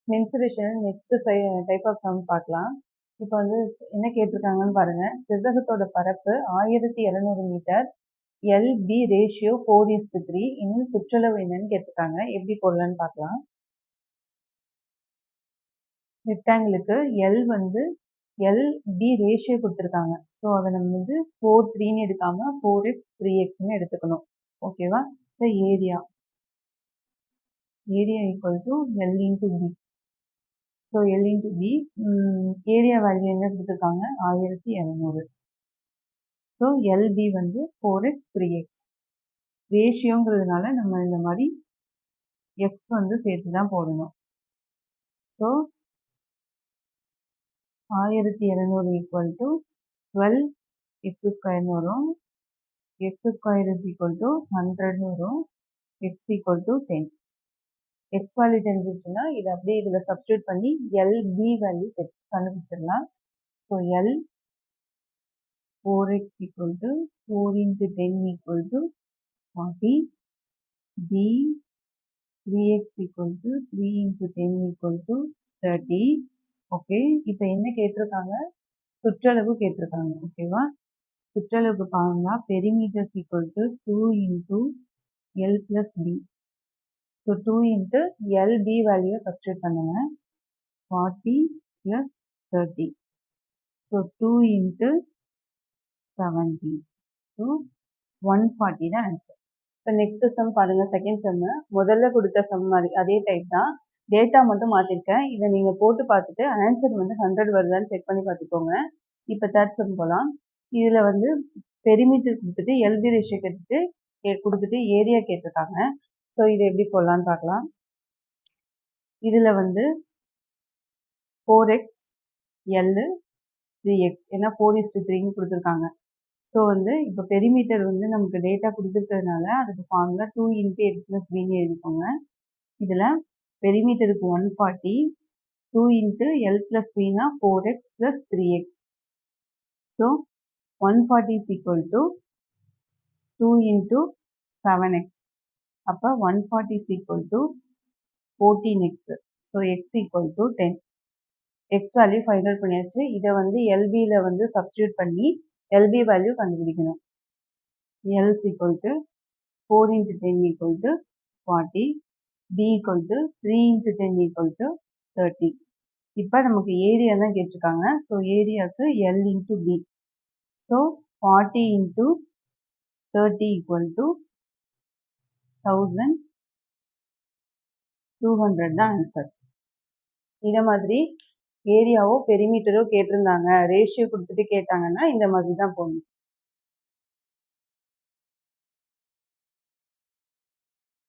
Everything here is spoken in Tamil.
Mensuration next type of sum பார்க்கலாம். இப்போ வந்து என்ன கேட்டிருக்காங்கன்னு பாருங்க. செவ்வகத்தோட பரப்பு 1200 மீட்டர், LB ரேஷியோ 4:3, இன்னும் சுற்றளவு என்னன்னு கேட்டிருக்காங்க. எப்படி போடலான்னு பார்க்கலாம். ரெக்டாங்கிளுக்கு L வந்து LB ரேஷியோ கொடுத்துருக்காங்க. ஸோ அதை நம்ம வந்து 4:3ன்னு எடுக்காம 4x 3xன்னு எடுத்துக்கணும். ஓகேவா? So area equal to L into B. So L into B, area value என்ன கொடுத்துருக்காங்க? 1200. ஸோ LB வந்து 4x 3x. ரேஷியோங்கிறதுனால நம்ம இந்த மாதிரி எக்ஸ் வந்து சேர்த்து தான் போடணும். ஸோ 1200 ஈக்குவல் டு 12x ஸ்கொயர்னு வரும். X square is equal to 100ன்னு வரும். X equal to 10. X value தெரிஞ்சிச்சுன்னா இதை அப்படியே இதில் சப்ஸ்டியூட் பண்ணி LB வேல்யூ கண்டுபிடிச்சிடலாம். So L 4x equal to 4 into 10 equal to 40. B 3x equal to 3 into 10 equal to 30. Okay, இப்போ என்ன கேட்டிருக்காங்க? சுற்றளவு கேட்டிருக்காங்க. ஓகேவா? சுற்றளவு பாருங்கன்னா perimeters equal to 2 into L plus B. So 2 into LB value substitute பண்ணுங்க. 40 plus 30. So 2 into 70. ஸோ 140 தான் ஆன்சர். இப்போ நெக்ஸ்ட் சம் பாருங்க. செகண்ட் சம் முதல்ல கொடுத்த சம் மாதிரி அதே டைப் தான். டேட்டா மட்டும் மாற்றிருக்கேன். இதை நீங்கள் போட்டு பார்த்துட்டு ஆன்சர் வந்து 100 வருதான்னு செக் பண்ணி பார்த்துக்கோங்க. இப்போ தேர்ட் சம் போகலாம். இதில் வந்து பெரிமீட்டர் கொடுத்துட்டு LB ரேஷியோ கொடுத்துட்டு ஏரியா கேட்டிருக்காங்க. ஸோ இது எப்படி போடலான்னு பார்க்கலாம். இதில் வந்து 4x L 3x, ஏன்னா 4:3ன்னு கொடுத்துருக்காங்க. ஸோ வந்து இப்போ பெரிமீட்டர் வந்து நமக்கு டேட்டா கொடுத்துருக்கிறதுனால அதுக்கு ஃபார்முலா 2 into x plus bன்னு எழுதிக்கோங்க. இதில் பெரிமீட்டருக்கு 140, 2 into L plus bனா 4x plus 3x. So 140 is equal to 2 into 7x. அப்போ 140 is equal to 14x. So x equal to 10. x value find out பண்ணியாச்சு. இதை வந்து LBயில் வந்து சப்ஸ்டியூட் பண்ணி LB வேல்யூ கண்டுபிடிக்கணும். L is equal to 4 into 10 equal to 40. B equal to 3 into 10 equal to 30. இப்போ நமக்கு ஏரியா தான் கேட்டிருக்காங்க. ஸோ ஏரியாவுக்கு L into B. So 40 into 30 equal to 1200 தான் ஆன்சர். இதை மாதிரி ஏரியாவோ பெரிமீட்டரோ கேட்டிருந்தாங்க, ரேஷியோ கொடுத்துட்டு கேட்டாங்கன்னா இந்த மாதிரி தான் போடணும்.